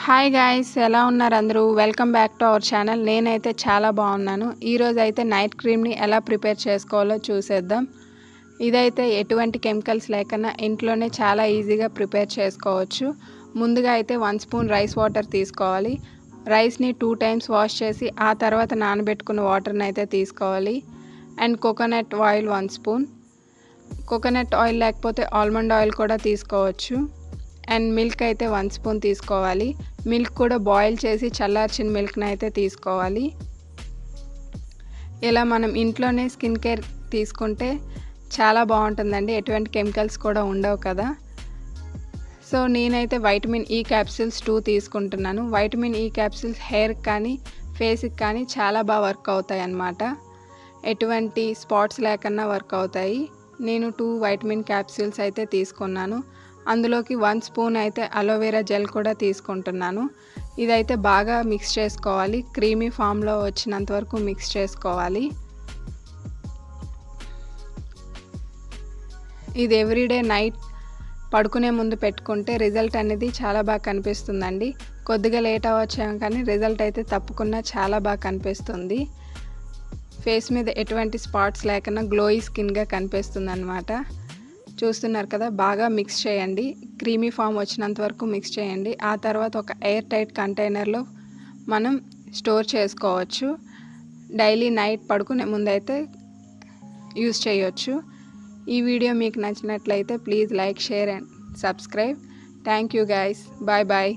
Hi guys, ఎలా ఉన్నారు అందరూ? Welcome back to our channel. నేనైతే చాలా బాగున్నాను. ఈరోజు అయితే నైట్ క్రీమ్ని ఎలా ప్రిపేర్ చేసుకోవాలో చూసేద్దాం. ఇదైతే ఎటువంటి కెమికల్స్ లేకుండా ఇంట్లోనే చాలా ఈజీగా ప్రిపేర్ చేసుకోవచ్చు. ముందుగా అయితే 1 స్పూన్ రైస్ వాటర్ తీసుకోవాలి. రైస్ని 2 టైమ్స్ వాష్ చేసి ఆ తర్వాత నానబెట్టుకున్న వాటర్ని అయితే తీసుకోవాలి. And coconut oil 1 spoon. Coconut oil లేకపోతే ఆల్మండ్ ఆయిల్ కూడా తీసుకోవచ్చు. అండ్ మిల్క్ అయితే 1 స్పూన్ తీసుకోవాలి. మిల్క్ కూడా బాయిల్ చేసి చల్లార్చిన మిల్క్ని అయితే తీసుకోవాలి. ఇలా మనం ఇంట్లోనే స్కిన్ కేర్ తీసుకుంటే చాలా బాగుంటుందండి. ఎటువంటి కెమికల్స్ కూడా ఉండవు కదా. సో నేనైతే వైటమిన్ ఈ క్యాప్సూల్స్ 2 తీసుకుంటున్నాను. వైటమిన్ ఈ క్యాప్సూల్స్ హెయిర్కి కానీ ఫేస్కి కానీ చాలా బాగా వర్క్ అవుతాయి అన్నమాట. ఎటువంటి స్పాట్స్ లేకుండా వర్క్ అవుతాయి. నేను 2 వైటమిన్ క్యాప్సూల్స్ అయితే తీసుకున్నాను. అందులోకి 1 స్పూన్ అయితే అలోవెరా జెల్ కూడా తీసుకుంటున్నాను. ఇదైతే బాగా మిక్స్ చేసుకోవాలి. క్రీమీ ఫామ్లో వచ్చినంత వరకు మిక్స్ చేసుకోవాలి. ఇది ఎవ్రీడే నైట్ పడుకునే ముందు పెట్టుకుంటే రిజల్ట్ అనేది చాలా బాగా కనిపిస్తుందండి. కొద్దిగా లేట్ అవ్వచ్చాము కానీ రిజల్ట్ అయితే తప్పకుండా చాలా బాగా కనిపిస్తుంది. ఫేస్ మీద ఎటువంటి స్పాట్స్ లేకుండా గ్లోయి స్కిన్గా కనిపిస్తుంది అన్నమాట. చూస్తున్నారు కదా, బాగా మిక్స్ చేయండి. క్రీమీ ఫామ్ వచ్చినంత వరకు మిక్స్ చేయండి. ఆ తర్వాత ఒక ఎయిర్ టైట్ కంటైనర్లో మనం స్టోర్ చేసుకోవచ్చు. డైలీ నైట్ పడుకునే ముందైతే యూస్ చేయొచ్చు. ఈ వీడియో మీకు నచ్చినట్లయితే please like, share and subscribe. Thank you guys. Bye bye.